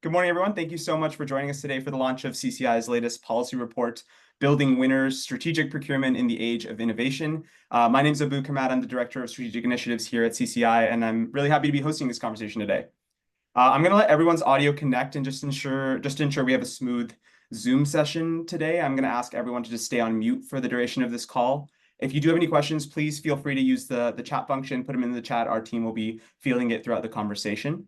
Good morning, everyone. Thank you so much for joining us today for the launch of CCI's latest policy report, Building Winners, Strategic Procurement in the Age of Innovation. My name is Abu Kamad. I'm the Director of Strategic Initiatives here at CCI, and I'm really happy to be hosting this conversation today. I'm going to let everyone's audio connect and just to ensure we have a smooth Zoom session today. I'm going to ask everyone to just stay on mute for the duration of this call. If you do have any questions, please feel free to use the chat function, put them in the chat. Our team will be fielding it throughout the conversation.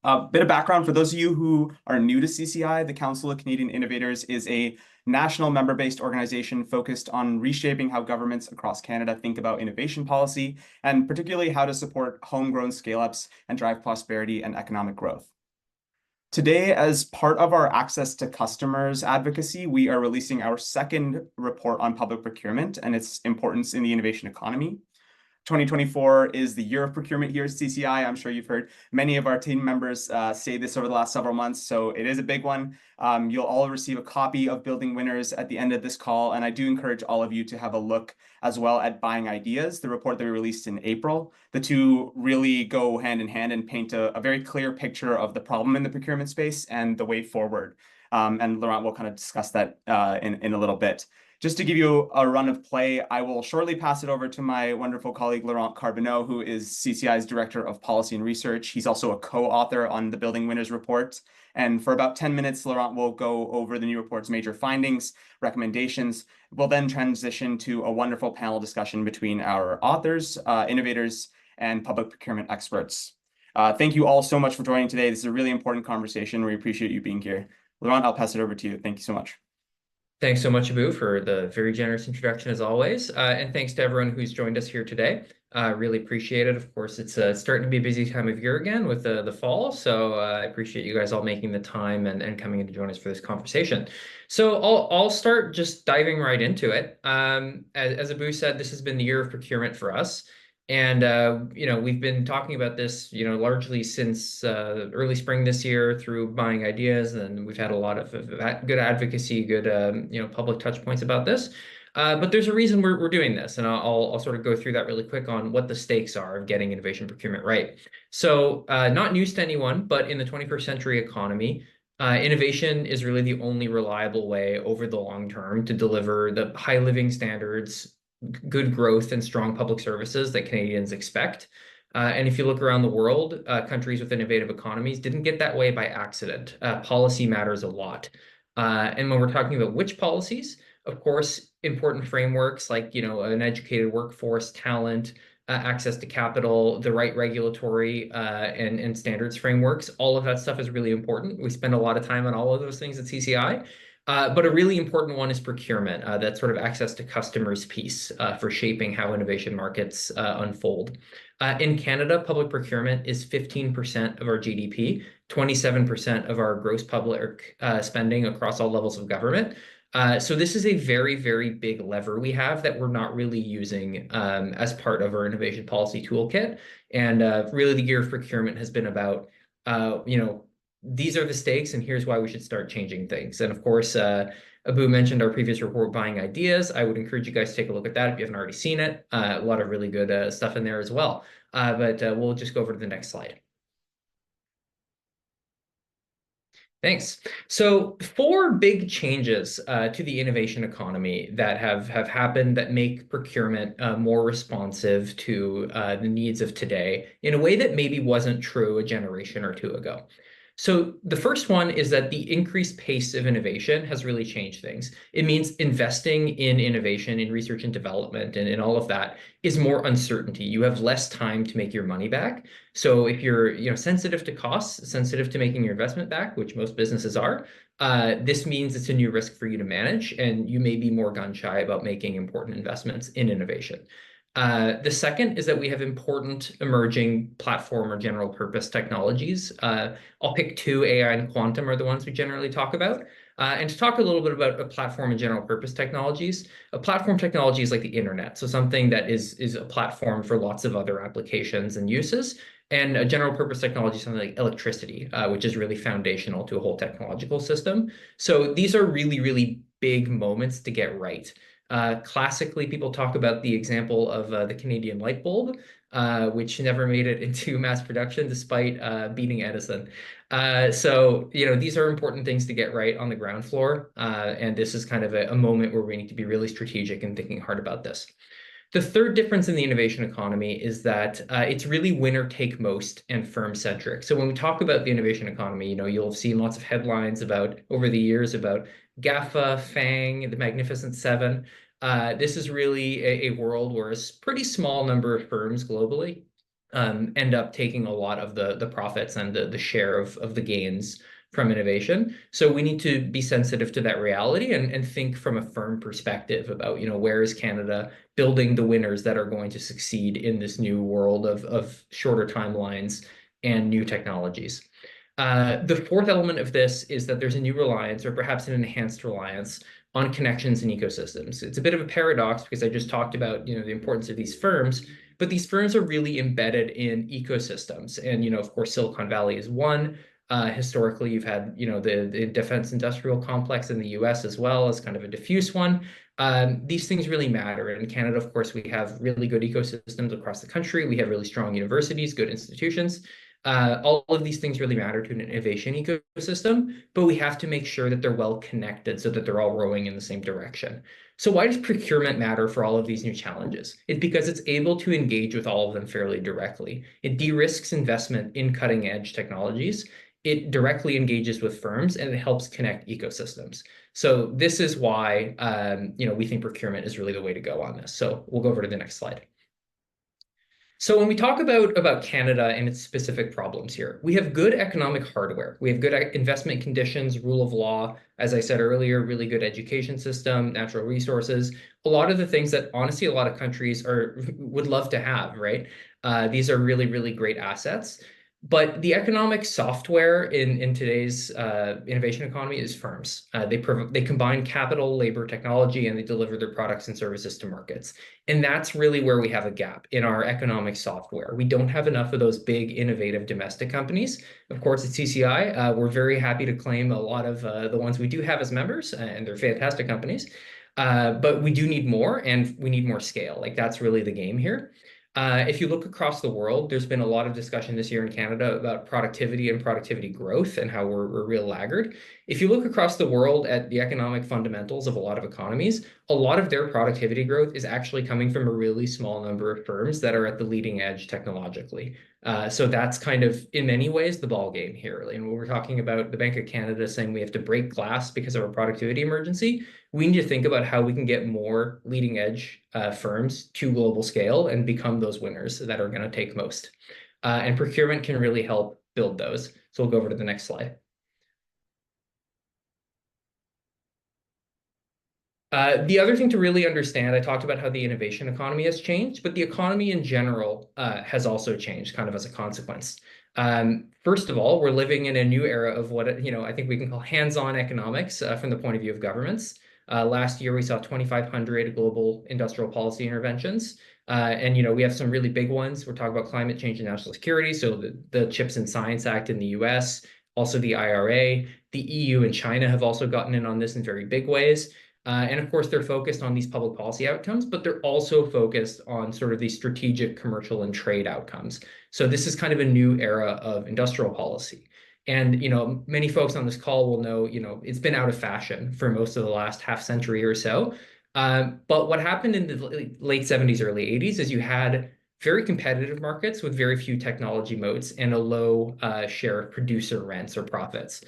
A bit of background for those of you who are new to CCI, the Council of Canadian Innovators is a national member-based organization focused on reshaping how governments across Canada think about innovation policy, and particularly how to support homegrown scale-ups and drive prosperity and economic growth. Today, as part of our Access to Customers advocacy, we are releasing our second report on public procurement and its importance in the innovation economy. 2024 is the year of procurement here at CCI. I'm sure you've heard many of our team members say this over the last several months, so it is a big one. You'll all receive a copy of Building Winners at the end of this call, and I do encourage all of you to have a look as well at Buying Ideas, the report that we released in April. The two really go hand in hand and paint a very clear picture of the problem in the procurement space and the way forward. And Laurent will kind of discuss that in a little bit. Just to give you a run of play, I will shortly pass it over to my wonderful colleague, Laurent Carbonneau, who is CCI's Director of Policy and Research. He's also a co-author on the Building Winners report. And for about 10 minutes, Laurent will go over the new report's major findings, recommendations. We'll then transition to a wonderful panel discussion between our authors, innovators, and public procurement experts. Thank you all so much for joining today. This is a really important conversation. We appreciate you being here. Laurent, I'll pass it over to you. Thank you so much. Thanks so much, Abu, for the very generous introduction as always. And thanks to everyone who's joined us here today. Really appreciate it. Of course, it's starting to be a busy time of year again with the fall. So I appreciate you guys all making the time and coming in to join us for this conversation. So I'll start just diving right into it. As Abu said, this has been the year of procurement for us. And, we've been talking about this, largely since early spring this year through Buying Ideas, and we've had a lot of good advocacy, good, public touch points about this. But there's a reason we're doing this, and I'll sort of go through that really quick on what the stakes are of getting innovation procurement right. So not news to anyone, but in the 21st century economy, innovation is really the only reliable way over the long term to deliver the high living standards, good growth, and strong public services that Canadians expect. And if you look around the world, countries with innovative economies didn't get that way by accident. Policy matters a lot. And when we're talking about which policies, of course, important frameworks like, an educated workforce, talent, access to capital, the right regulatory and standards frameworks, all of that stuff is really important. We spend a lot of time on all of those things at CCI. But a really important one is procurement, that sort of access to customers piece for shaping how innovation markets unfold. In Canada, public procurement is 15% of our GDP, 27% of our gross public spending across all levels of government. So this is a very, very big lever we have that we're not really using as part of our innovation policy toolkit. And really the year of procurement has been about, these are the stakes, and here's why we should start changing things. And of course, Abu mentioned our previous report, Buying Ideas. I would encourage you guys to take a look at that if you haven't already seen it. A lot of really good stuff in there as well. But we'll just go over to the next slide. Thanks. So 4 big changes to the innovation economy that have happened that make procurement more responsive to the needs of today in a way that maybe wasn't true a generation or 2 ago. So the first one is that the increased pace of innovation has really changed things. It means investing in innovation, in research and development, and in all of that is more uncertainty. You have less time to make your money back. So if you're sensitive to costs, sensitive to making your investment back, which most businesses are, this means it's a new risk for you to manage, and you may be more gun shy about making important investments in innovation. The second is that we have important emerging platform or general purpose technologies. I'll pick 2, AI and quantum are the ones we generally talk about. And to talk a little bit about a platform and general purpose technologies, a platform technology is like the internet. So something that is a platform for lots of other applications and uses. And a general purpose technology is something like electricity, which is really foundational to a whole technological system. So these are really, really big moments to get right. Classically, people talk about the example of the Canadian light bulb. which never made it into mass production despite beating Edison. So, these are important things to get right on the ground floor. And this is kind of a moment where we need to be really strategic and thinking hard about this. The third difference in the innovation economy is that it's really winner take most and firm centric. So when we talk about the innovation economy, you'll have seen lots of headlines about over the years about GAFA, FANG, the Magnificent Seven. This is really a world where a pretty small number of firms globally end up taking a lot of the profits and the share of the gains from innovation. So we need to be sensitive to that reality and think from a firm perspective about, where is Canada building the winners that are going to succeed in this new world of shorter timelines and new technologies. The fourth element of this is that there's a new reliance, or perhaps an enhanced reliance, on connections and ecosystems. It's a bit of a paradox because I just talked about, the importance of these firms, but these firms are really embedded in ecosystems. And, of course, Silicon Valley is one. Historically, you've had, the defense industrial complex in the US as well as kind of a diffuse one. These things really matter. In Canada, of course, we have really good ecosystems across the country. We have really strong universities, good institutions. All of these things really matter to an innovation ecosystem, but we have to make sure that they're well connected so that they're all rowing in the same direction. So why does procurement matter for all of these new challenges? It's because it's able to engage with all of them fairly directly. It de-risks investment in cutting edge technologies. It directly engages with firms and it helps connect ecosystems. So this is why we think procurement is really the way to go on this. So we'll go over to the next slide. So when we talk about Canada and its specific problems here, we have good economic hardware. We have good investment conditions, rule of law, as I said earlier, really good education system, natural resources, a lot of the things that honestly a lot of countries would love to have, right? These are really, really great assets. But the economic software in today's innovation economy is firms. They combine capital, labor, technology, and they deliver their products and services to markets. And that's really where we have a gap in our economic software. We don't have enough of those big, innovative domestic companies. Of course, at CCI, we're very happy to claim a lot of the ones we do have as members, and they're fantastic companies. But we do need more, and we need more scale. Like that's really the game here. If you look across the world, there's been a lot of discussion this year in Canada about productivity and productivity growth and how we're real laggard. If you look across the world at the economic fundamentals of a lot of economies, a lot of their productivity growth is actually coming from a really small number of firms that are at the leading edge technologically. So that's kind of, in many ways, the ball game here. And when we're talking about the Bank of Canada saying we have to break glass because of a productivity emergency, we need to think about how we can get more leading edge firms to global scale and become those winners that are going to take most. And procurement can really help build those. So we'll go over to the next slide. The other thing to really understand, I talked about how the innovation economy has changed, but the economy in general has also changed kind of as a consequence. First of all, we're living in a new era of what, I think we can call hands-on economics from the point of view of governments. Last year, we saw 2,500 global industrial policy interventions. And, we have some really big ones. We're talking about climate change and national security. So the Chips and Science Act in the US, also the IRA, the EU and China have also gotten in on this in very big ways. And of course, they're focused on these public policy outcomes, but they're also focused on sort of these strategic commercial and trade outcomes. So this is kind of a new era of industrial policy. And, many folks on this call will know, it's been out of fashion for most of the last half century or so. But what happened in the late 70s, early 80s is you had very competitive markets with very few technology moats and a low share of producer rents or profits.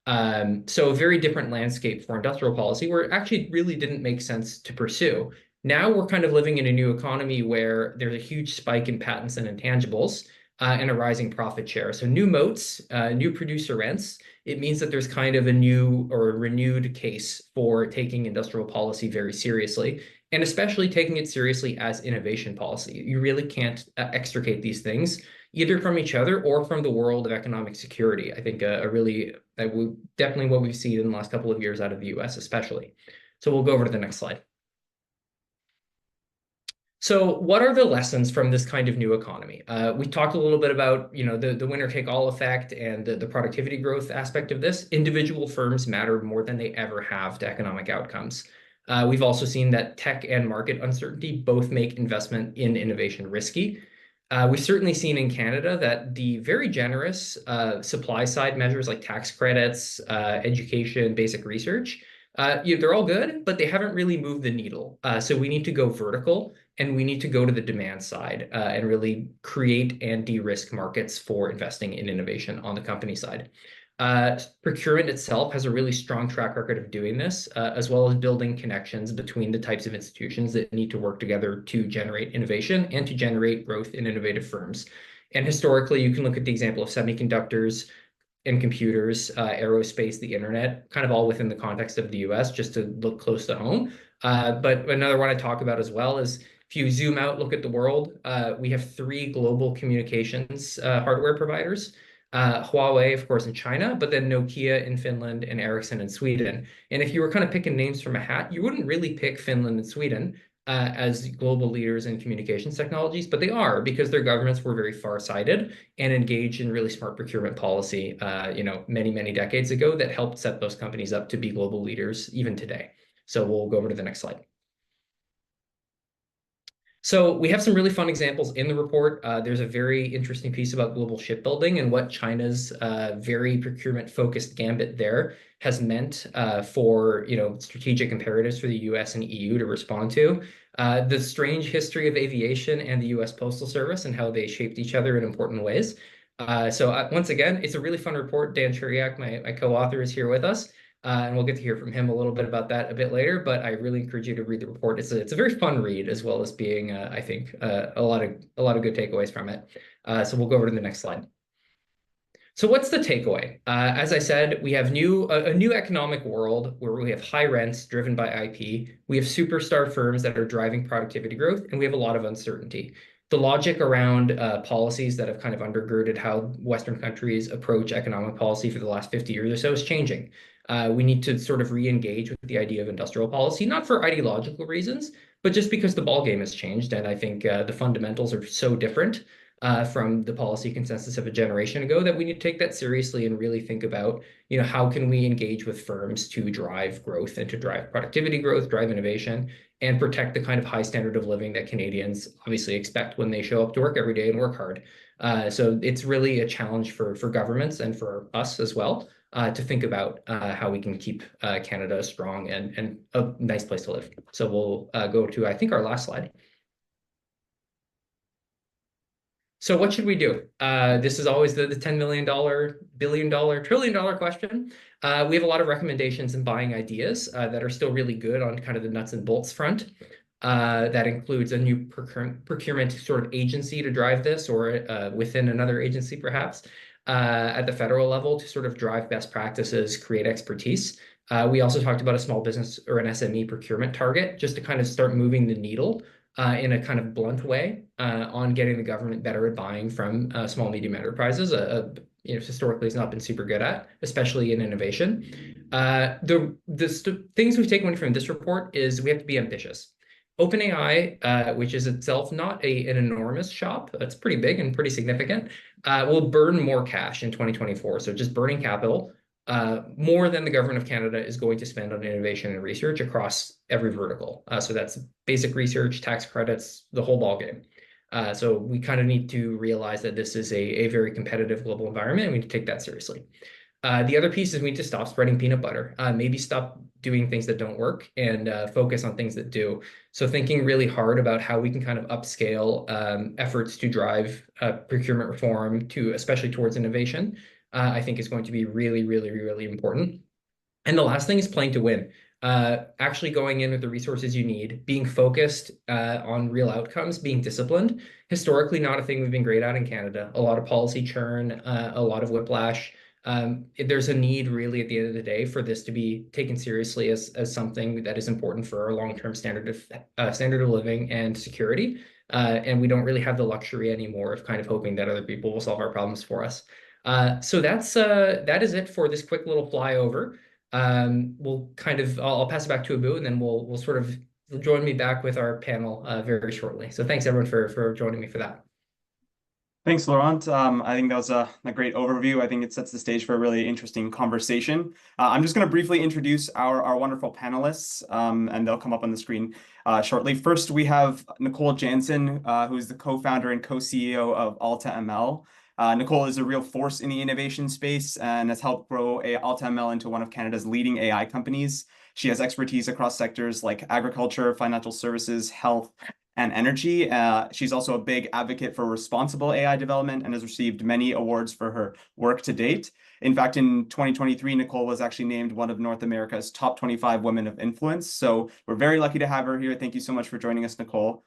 So a very different landscape for industrial policy where it actually really didn't make sense to pursue. Now we're kind of living in a new economy where there's a huge spike in patents and intangibles and a rising profit share. So new moats, new producer rents, it means that there's kind of a new or a renewed case for taking industrial policy very seriously, and especially taking it seriously as innovation policy. You really can't extricate these things either from each other or from the world of economic security. I think definitely what we've seen in the last couple of years out of the US especially. So we'll go over to the next slide. So what are the lessons from this kind of new economy? We talked a little bit about, the winner-take-all effect and the productivity growth aspect of this. Individual firms matter more than they ever have to economic outcomes. We've also seen that tech and market uncertainty both make investment in innovation risky. We've certainly seen in Canada that the very generous supply side measures like tax credits, education, basic research, they're all good, but they haven't really moved the needle. So we need to go vertical and we need to go to the demand side and really create and de-risk markets for investing in innovation on the company side. Procurement itself has a really strong track record of doing this, as well as building connections between the types of institutions that need to work together to generate innovation and to generate growth in innovative firms. And historically, you can look at the example of semiconductors and computers, aerospace, the internet, kind of all within the context of the US, just to look close to home. But another one I talk about as well is if you zoom out, look at the world, we have three global communications hardware providers. Huawei, of course, in China, but then Nokia in Finland and Ericsson in Sweden. And if you were kind of picking names from a hat, you wouldn't really pick Finland and Sweden as global leaders in communications technologies, but they are because their governments were very far-sighted and engaged in really smart procurement policy, many, many decades ago that helped set those companies up to be global leaders even today. So we'll go over to the next slide. So we have some really fun examples in the report. There's a very interesting piece about global shipbuilding and what China's very procurement-focused gambit there has meant for strategic imperatives for the US and EU to respond to. The strange history of aviation and the US Postal Service and how they shaped each other in important ways. Once again, it's a really fun report. Dan Ciuriak, my co-author, is here with us. And we'll get to hear from him a little bit about that a bit later, but I really encourage you to read the report. It's a very fun read, as well as being, I think, a lot of good takeaways from it. So we'll go over to the next slide. So what's the takeaway? As I said, we have a new economic world where we have high rents driven by IP. We have superstar firms that are driving productivity growth, and we have a lot of uncertainty. The logic around policies that have kind of undergirded how Western countries approach economic policy for the last 50 years or so is changing. We need to sort of re-engage with the idea of industrial policy, not for ideological reasons, but just because the ballgame has changed. And I think the fundamentals are so different from the policy consensus of a generation ago that we need to take that seriously and really think about, how can we engage with firms to drive growth and to drive productivity growth, drive innovation, and protect the kind of high standard of living that Canadians obviously expect when they show up to work every day and work hard. So it's really a challenge for governments and for us as well to think about how we can keep Canada strong and a nice place to live. So we'll go to, I think, our last slide. So what should we do? This is always the $10 million, billion-dollar, trillion-dollar question. We have a lot of recommendations and buying ideas that are still really good on kind of the nuts and bolts front. That includes a new procurement sort of agency to drive this, or within another agency perhaps, at the federal level to sort of drive best practices, create expertise. We also talked about a small business or an SME procurement target just to kind of start moving the needle in a kind of blunt way on getting the government better at buying from small, medium enterprises. Historically has not been super good at, especially in innovation. The things we've taken away from this report is we have to be ambitious. OpenAI, which is itself not an enormous shop, it's pretty big and pretty significant, will burn more cash in 2024. So just burning capital, more than the government of Canada is going to spend on innovation and research across every vertical. So that's basic research, tax credits, the whole ballgame. So we kind of need to realize that this is a very competitive global environment, and we need to take that seriously. The other piece is we need to stop spreading peanut butter. Maybe stop doing things that don't work and focus on things that do. So thinking really hard about how we can kind of upscale efforts to drive procurement reform especially towards innovation, I think is going to be really, really, really important. And the last thing is playing to win. Actually going in with the resources you need, being focused on real outcomes, being disciplined. Historically, not a thing we've been great at in Canada. A lot of policy churn, a lot of whiplash. There's a need really at the end of the day for this to be taken seriously as something that is important for our long-term standard of living and security. And we don't really have the luxury anymore of kind of hoping that other people will solve our problems for us. So that is it for this quick little flyover. I'll pass it back to Abu, and then we'll sort of join me back with our panel very shortly. So thanks everyone for joining me for that. Thanks, Laurent. I think that was a great overview. I think it sets the stage for a really interesting conversation. I'm just going to briefly introduce our wonderful panelists, and they'll come up on the screen shortly. First, we have Nicole Janssen, who is the co-founder and co-CEO of AltaML. Nicole is a real force in the innovation space and has helped grow AltaML into one of Canada's leading AI companies. She has expertise across sectors like agriculture, financial services, health, and energy. She's also a big advocate for responsible AI development and has received many awards for her work to date. In fact, in 2023, Nicole was actually named one of North America's top 25 women of influence. So we're very lucky to have her here. Thank you so much for joining us, Nicole.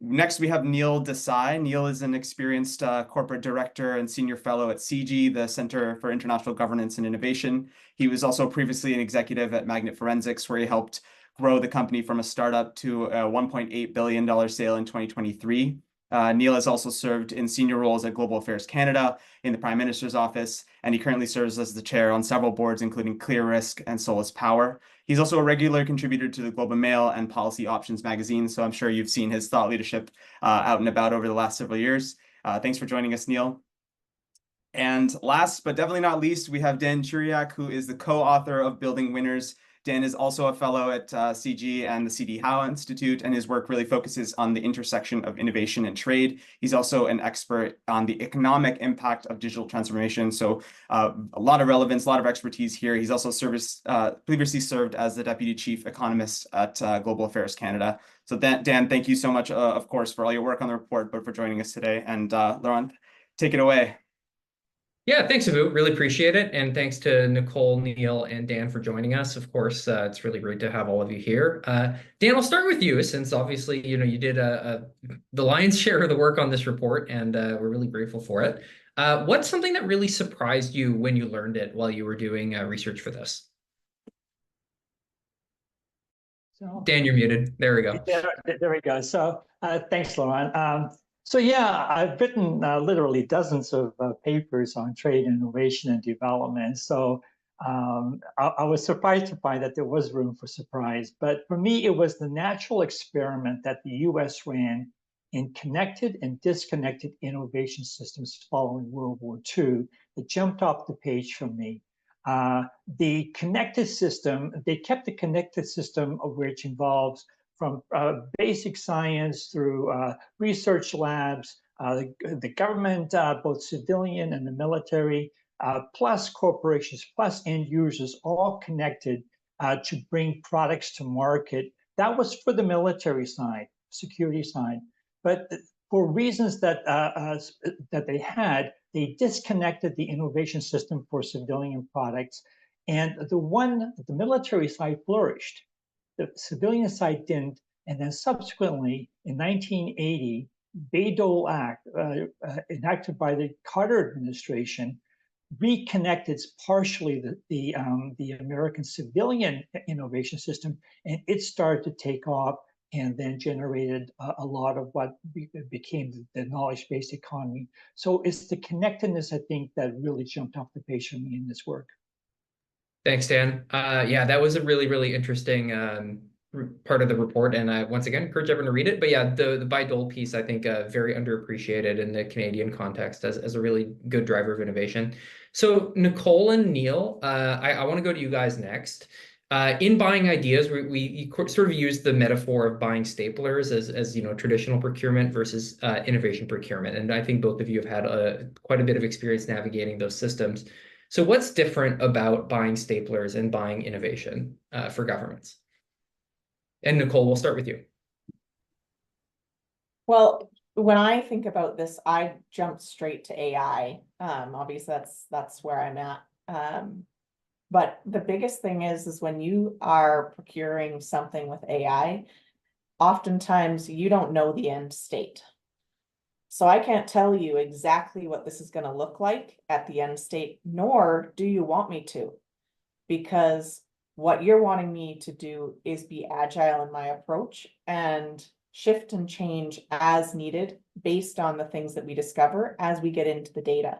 Next, we have Neil Desai. Neil is an experienced corporate director and senior fellow at CIGI, the Center for International Governance and Innovation. He was also previously an executive at Magnet Forensics, where he helped grow the company from a startup to a $1.8 billion sale in 2023. Neil has also served in senior roles at Global Affairs Canada in the Prime Minister's office, and he currently serves as the chair on several boards, including ClearRisk and Solus Power. He's also a regular contributor to the Globe and Mail and Policy Options magazine, so I'm sure you've seen his thought leadership out and about over the last several years. Thanks for joining us, Neil. And last but definitely not least, we have Dan Ciuriak, who is the co-author of Building Winners. Dan is also a fellow at CIGI and the CD Howe Institute, and his work really focuses on the intersection of innovation and trade. He's also an expert on the economic impact of digital transformation, so a lot of relevance, a lot of expertise here. He's also previously served as the Deputy Chief Economist at Global Affairs Canada. So Dan, thank you so much, of course, for all your work on the report, but for joining us today. And Laurent, take it away. Yeah, thanks, Abu. Really appreciate it. And thanks to Nicole, Neil, and Dan for joining us. Of course, it's really great to have all of you here. Dan, I'll start with you, since obviously, you did the lion's share of the work on this report, and we're really grateful for it. What's something that really surprised you when you learned it while you were doing research for this? Dan, you're muted. There we go. There we go. So thanks, Laurent. So yeah, I've written literally dozens of papers on trade, innovation, and development. So I was surprised to find that there was room for surprise. But for me, it was the natural experiment that the US ran in connected and disconnected innovation systems following World War II that jumped off the page for me. The connected system, they kept the connected system, which involves from basic science through research labs, the government, both civilian and the military, plus corporations, plus end users, all connected to bring products to market. That was for the military side, security side. But for reasons that they had, they disconnected the innovation system for civilian products. And the military side flourished. The civilian side didn't. And then subsequently, in 1980, Bayh-Dole Act, enacted by the Carter administration, reconnected partially the American civilian innovation system, and it started to take off and then generated a lot of what became the knowledge-based economy. So it's the connectedness, I think, that really jumped off the page for me in this work. Thanks, Dan. Yeah, that was a really, really interesting part of the report, and I once again encourage everyone to read it. But yeah, the Bayh-Dole piece, I think, very underappreciated in the Canadian context as a really good driver of innovation. So Nicole and Neil, I want to go to you guys next. In buying ideas, we sort of use the metaphor of buying staplers as traditional procurement versus innovation procurement, and I think both of you have had quite a bit of experience navigating those systems. So what's different about buying staplers and buying innovation for governments? And Nicole, we'll start with you. Well, when I think about this, I jump straight to AI. Obviously, that's where I'm at. But the biggest thing is when you are procuring something with AI, oftentimes you don't know the end state. So I can't tell you exactly what this is going to look like at the end state, nor do you want me to, because what you're wanting me to do is be agile in my approach and shift and change as needed based on the things that we discover as we get into the data.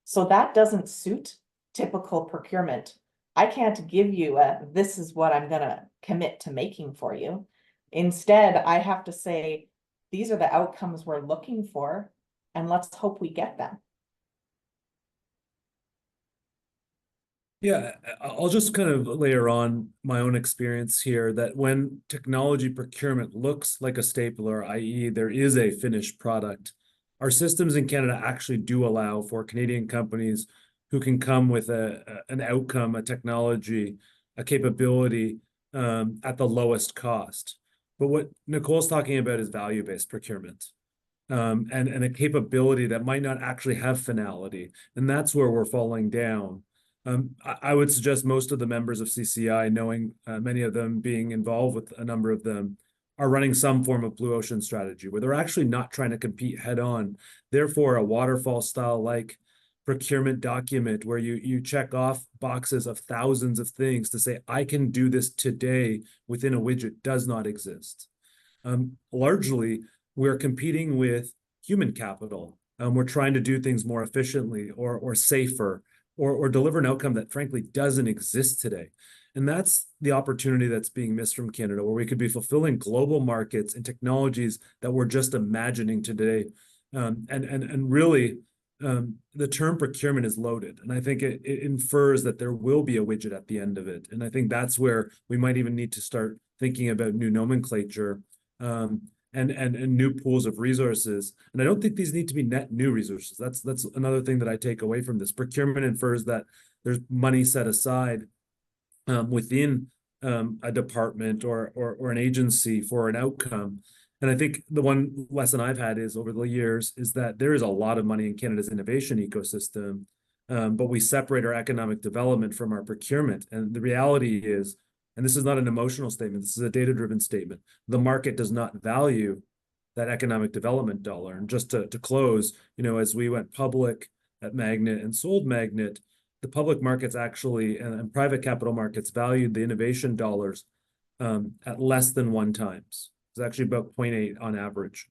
So that doesn't suit typical procurement. I can't give you this is what I'm going to commit to making for you. Instead, I have to say, these are the outcomes we're looking for. and let's hope we get them. Yeah, I'll just kind of layer on my own experience here that when technology procurement looks like a stapler, i.e. there is a finished product, our systems in Canada actually do allow for Canadian companies who can come with an outcome, a technology, a capability at the lowest cost. But what Nicole's talking about is value-based procurement. And a capability that might not actually have finality. And that's where we're falling down. I would suggest most of the members of CCI, knowing many of them being involved with a number of them, are running some form of blue ocean strategy where they're actually not trying to compete head on. Therefore, a waterfall style like procurement document where you check off boxes of thousands of things to say, I can do this today within a widget does not exist. Largely, we're competing with human capital. We're trying to do things more efficiently or safer, or deliver an outcome that frankly doesn't exist today. And that's the opportunity that's being missed from Canada, where we could be fulfilling global markets and technologies that we're just imagining today. And really, the term procurement is loaded. And I think it infers that there will be a widget at the end of it. And I think that's where we might even need to start thinking about new nomenclature and new pools of resources. And I don't think these need to be net new resources. That's another thing that I take away from this. Procurement infers that there's money set aside within a department or an agency for an outcome. And I think the one lesson I've had is over the years is that there is a lot of money in Canada's innovation ecosystem, but we separate our economic development from our procurement. And the reality is, and this is not an emotional statement, this is a data-driven statement, the market does not value that economic development dollar. And just to close, as we went public at Magnet and sold Magnet, the public markets actually, and private capital markets valued the innovation dollars at less than 1 times. It's actually about 0.8 on average.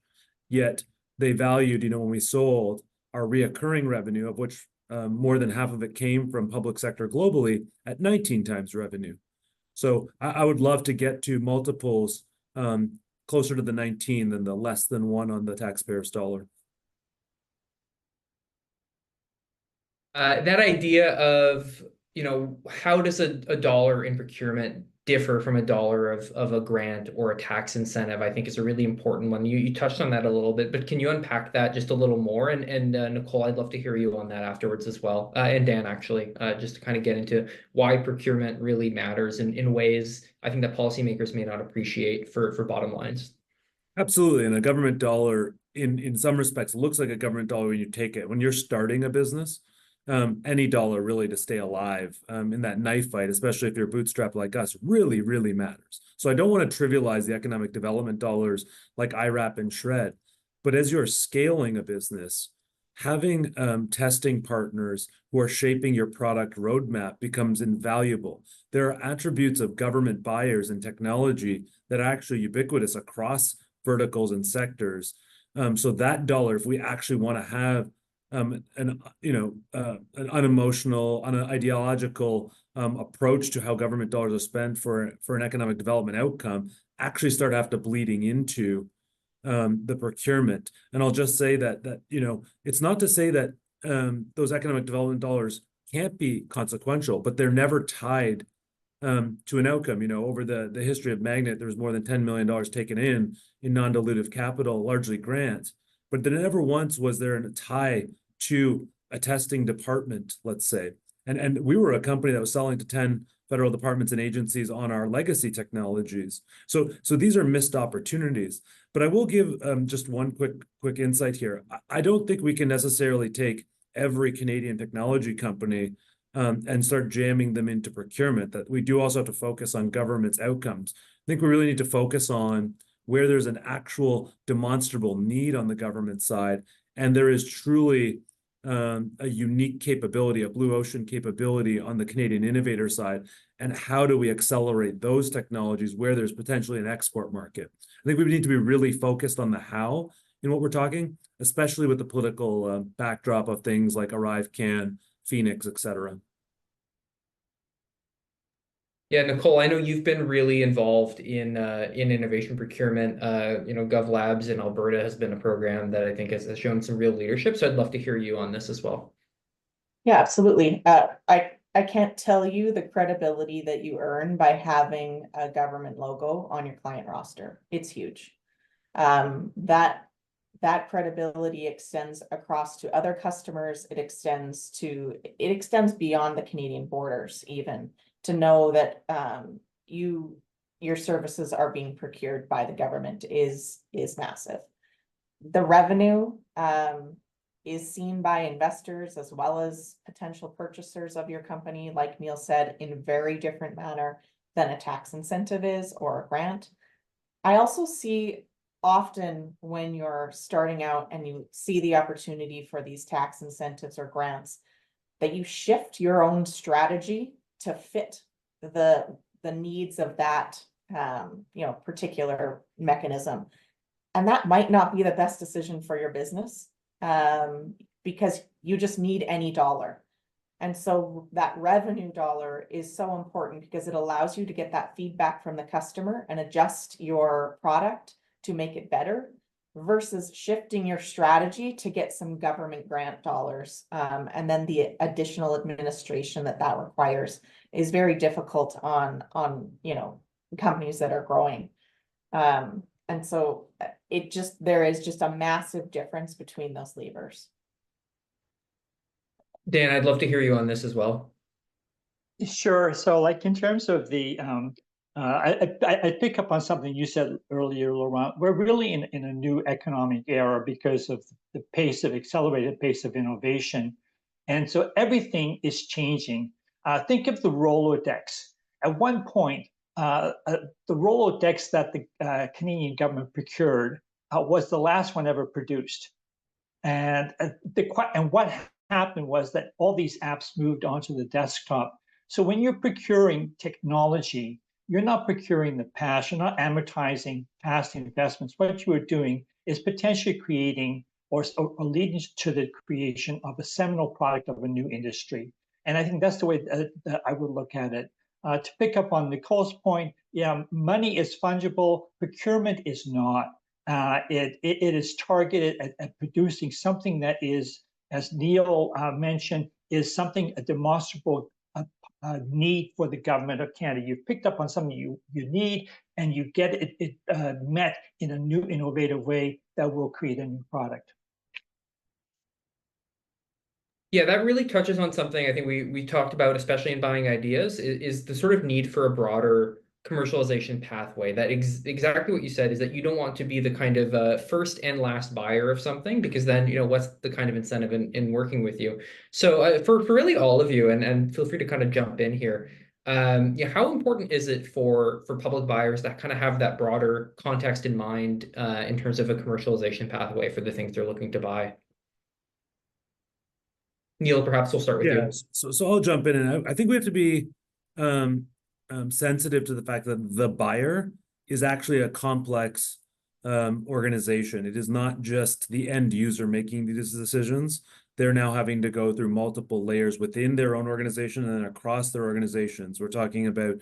Yet they valued, when we sold, our reoccurring revenue, of which more than half of it came from public sector globally, at 19 times revenue. So I would love to get to multiples closer to the 19 than the less than 1 on the taxpayer's dollar. That idea of, how does a dollar in procurement differ from a dollar of a grant or a tax incentive, I think is a really important one. You touched on that a little bit, but can you unpack that just a little more? And Nicole, I'd love to hear you on that afterwards as well. And Dan, actually, just to kind of get into why procurement really matters in ways I think that policymakers may not appreciate for bottom lines. Absolutely. And a government dollar in some respects looks like a government dollar when you take it. When you're starting a business, any dollar really to stay alive in that knife fight, especially if you're bootstrapped like us, really, really matters. So I don't want to trivialize the economic development dollars like IRAP and SHRED, but as you're scaling a business, having testing partners who are shaping your product roadmap becomes invaluable. There are attributes of government buyers and technology that are actually ubiquitous across verticals and sectors. So that dollar, if we actually want to have an unemotional, ideological approach to how government dollars are spent for an economic development outcome, actually start to bleeding into the procurement. And I'll just say that it's not to say that those economic development dollars can't be consequential, but they're never tied to an outcome. Over the history of Magnet, there's more than $10 million taken in non-dilutive capital, largely grants, but there never once was there a tie to a testing department, let's say. And we were a company that was selling to 10 federal departments and agencies on our legacy technologies. So these are missed opportunities. But I will give just one quick insight here. I don't think we can necessarily take every Canadian technology company and start jamming them into procurement. That we do also have to focus on government's outcomes. I think we really need to focus on where there's an actual demonstrable need on the government side, and there is truly a unique capability, a blue ocean capability on the Canadian innovator side, and how do we accelerate those technologies where there's potentially an export market? I think we need to be really focused on the how in what we're talking, especially with the political backdrop of things like ArriveCAN, Phoenix, et cetera. Yeah, Nicole, I know you've been really involved in innovation procurement. Gov Labs in Alberta has been a program that I think has shown some real leadership. So I'd love to hear you on this as well. Yeah, absolutely. I can't tell you the credibility that you earn by having a government logo on your client roster. It's huge. That credibility extends across to other customers. It extends beyond the Canadian borders, even to know that your services are being procured by the government is massive. The revenue is seen by investors as well as potential purchasers of your company, like Neil said, in a very different manner than a tax incentive is or a grant. I also see often when you're starting out and you see the opportunity for these tax incentives or grants, that you shift your own strategy to fit the needs of that particular mechanism. And that might not be the best decision for your business, because you just need any dollar. And so that revenue dollar is so important because it allows you to get that feedback from the customer and adjust your product to make it better, versus shifting your strategy to get some government grant dollars. And then the additional administration that requires is very difficult on companies that are growing. And so there is just a massive difference between those levers. Dan, I'd love to hear you on this as well. Sure. So like in terms of the, I pick up on something you said earlier, Laurent. We're really in a new economic era because of the accelerated pace of innovation. And so everything is changing. Think of the Rolodex. At one point, the Rolodex that the Canadian government procured was the last one ever produced. And what happened was that all these apps moved onto the desktop. So when you're procuring technology, you're not procuring the past, you're not amortizing past investments. What you are doing is potentially creating or leading to the creation of a seminal product of a new industry. And I think that's the way that I would look at it. To pick up on Nicole's point, yeah, money is fungible, procurement is not. It is targeted at producing something that is, as Neil mentioned, is something, a demonstrable need for the government of Canada. You've picked up on something you need, and you get it met in a new, innovative way that will create a new product. Yeah, that really touches on something I think we talked about, especially in buying ideas, is the sort of need for a broader commercialization pathway. That exactly what you said, is that you don't want to be the kind of first and last buyer of something, because then, what's the kind of incentive in working with you? So for really all of you, and feel free to kind of jump in here. How important is it for public buyers that kind of have that broader context in mind in terms of a commercialization pathway for the things they're looking to buy? Neil, perhaps we'll start with you. So I'll jump in, and I think we have to be sensitive to the fact that the buyer is actually a complex organization. It is not just the end user making these decisions. They're now having to go through multiple layers within their own organization and then across their organizations. We're talking about,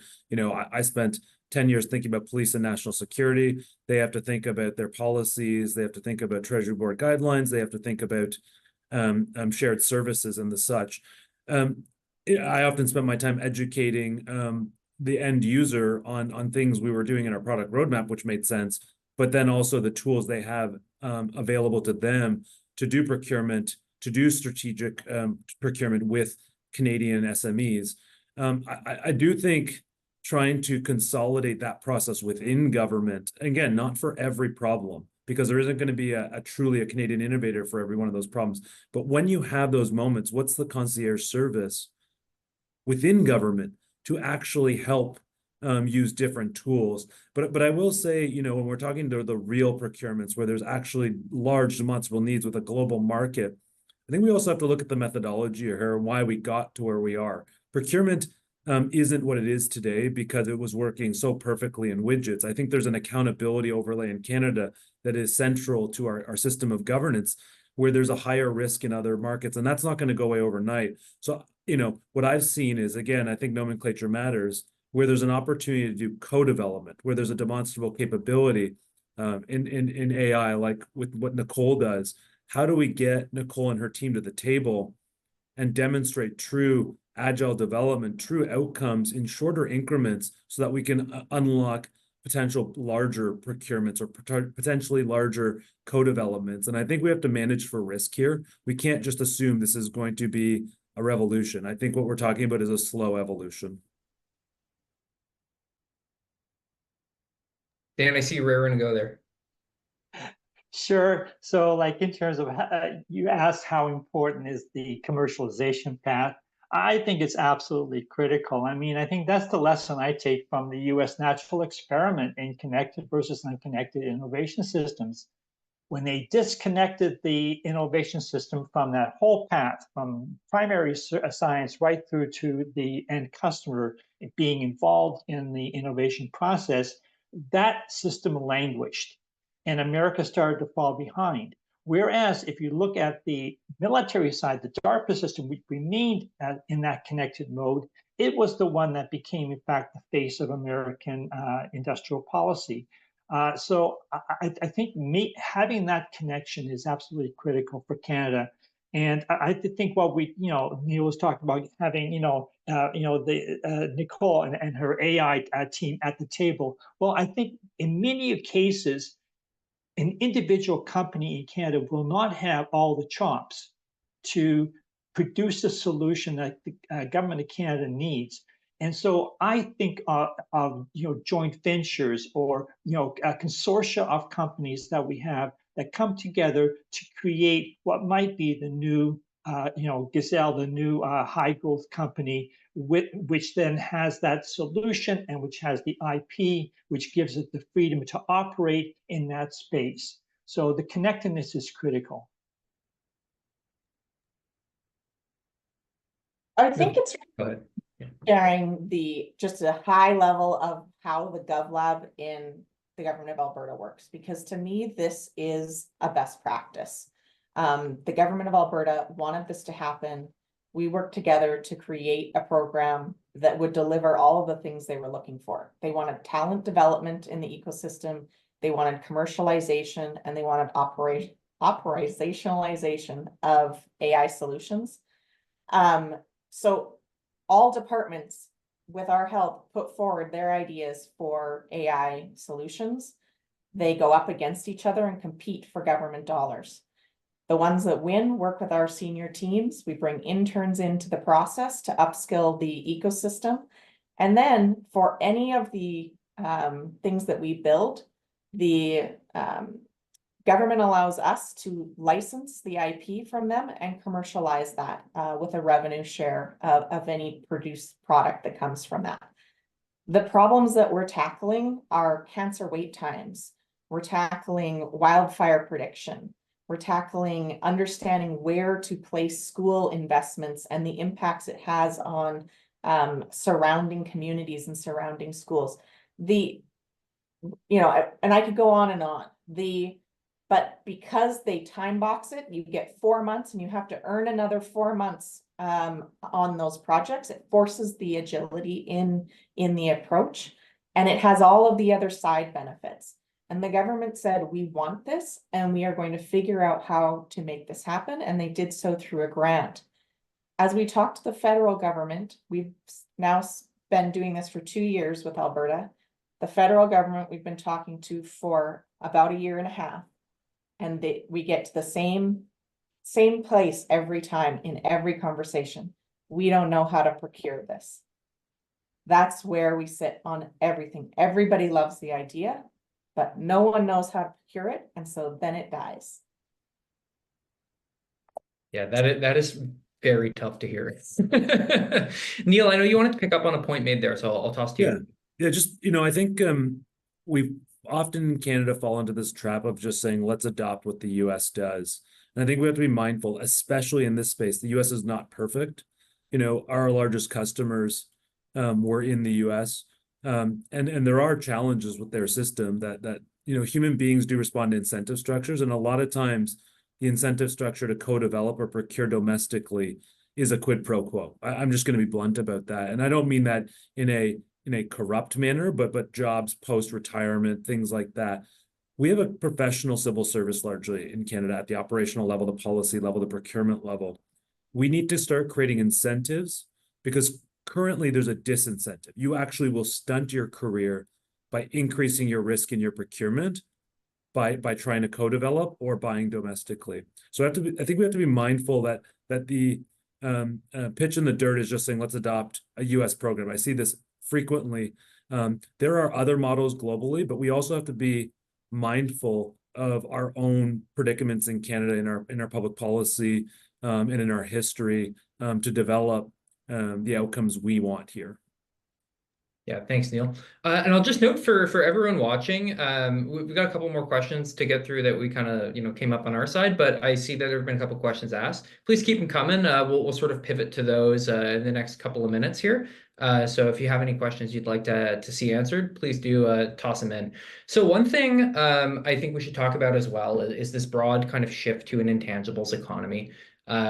I spent 10 years thinking about police and national security. They have to think about their policies. They have to think about Treasury Board guidelines. They have to think about shared services and the such. I often spend my time educating the end user on things we were doing in our product roadmap, which made sense, but then also the tools they have available to them to do procurement, to do strategic procurement with Canadian SMEs. I do think trying to consolidate that process within government, again, not for every problem, because there isn't going to be truly a Canadian innovator for every one of those problems. But when you have those moments, what's the concierge service within government to actually help use different tools? But I will say, when we're talking to the real procurements where there's actually large demonstrable needs with a global market, I think we also have to look at the methodology here and why we got to where we are. Procurement isn't what it is today because it was working so perfectly in widgets. I think there's an accountability overlay in Canada that is central to our system of governance, where there's a higher risk in other markets, and that's not going to go away overnight. So, what I've seen is, again, I think nomenclature matters. where there's an opportunity to do co-development, where there's a demonstrable capability in AI, like with what Nicole does. How do we get Nicole and her team to the table and demonstrate true agile development, true outcomes in shorter increments so that we can unlock potential larger procurements or potentially larger co-developments? And I think we have to manage for risk here. We can't just assume this is going to be a revolution. I think what we're talking about is a slow evolution. Dan, I see you raring to go there. Sure. So like in terms of, you asked how important is the commercialization path. I think it's absolutely critical. I mean, I think that's the lesson I take from the US natural experiment in connected versus unconnected innovation systems. When they disconnected the innovation system from that whole path, from primary science right through to the end customer being involved in the innovation process, that system languished and America started to fall behind. Whereas if you look at the military side, the DARPA system, which remained in that connected mode, it was the one that became, in fact, the face of American industrial policy. So I think having that connection is absolutely critical for Canada. And I think what Neil was talking about having, Nicole and her AI team at the table. Well, I think in many cases, an individual company in Canada will not have all the chops to produce a solution that the government of Canada needs. And so I think of joint ventures or a consortia of companies that we have that come together to create what might be the new Gazelle, the new high growth company, which then has that solution and which has the IP, which gives it the freedom to operate in that space. So the connectedness is critical. I think it's Go ahead. sharing just a high level of how the GovLab in the government of Alberta works, because to me, this is a best practice. The government of Alberta wanted this to happen. We worked together to create a program that would deliver all of the things they were looking for. They wanted talent development in the ecosystem, they wanted commercialization, and they wanted operationalization of AI solutions. So all departments, with our help, put forward their ideas for AI solutions. They go up against each other and compete for government dollars. The ones that win work with our senior teams. We bring interns into the process to upskill the ecosystem. And then for any of the things that we build, the government allows us to license the IP from them and commercialize that with a revenue share of any produced product that comes from that. The problems that we're tackling are cancer wait times. We're tackling wildfire prediction. We're tackling understanding where to place school investments and the impacts it has on surrounding communities and surrounding schools. And I could go on and on. But because they time box it, you get 4 months and you have to earn another 4 months on those projects. It forces the agility in the approach, and it has all of the other side benefits. And the government said, we want this, and we are going to figure out how to make this happen. And they did so through a grant. As we talked to the federal government, we've now been doing this for 2 years with Alberta. The federal government we've been talking to for about 1.5 years. And we get to the same place every time in every conversation. We don't know how to procure this. That's where we sit on everything. Everybody loves the idea, but no one knows how to procure it. And so then it dies. Yeah, that is very tough to hear. Neil, I know you wanted to pick up on a point made there, so I'll toss to you. Yeah, just, I think we've often in Canada fall into this trap of just saying, let's adopt what the US does. And I think we have to be mindful, especially in this space. The US is not perfect. Our largest customers were in the US. And there are challenges with their system that human beings do respond to incentive structures. And a lot of times the incentive structure to co-develop or procure domestically is a quid pro quo. I'm just going to be blunt about that. And I don't mean that in a in a corrupt manner, but jobs post-retirement, things like that. We have a professional civil service largely in Canada at the operational level, the policy level, the procurement level. We need to start creating incentives because currently there's a disincentive. You actually will stunt your career by increasing your risk in your procurement by trying to co-develop or buying domestically. So I think we have to be mindful that the pitch in the dirt is just saying, let's adopt a US program. I see this frequently. There are other models globally, but we also have to be mindful of our own predicaments in Canada, in our public policy, and in our history, to develop the outcomes we want here. Yeah, thanks, Neil. And I'll just note for everyone watching, we've got a couple more questions to get through that we kind of came up on our side, but I see that there have been a couple questions asked. Please keep them coming. We'll sort of pivot to those in the next couple of minutes here. So if you have any questions you'd like to see answered, please do toss them in. So one thing I think we should talk about as well is this broad kind of shift to an intangibles economy,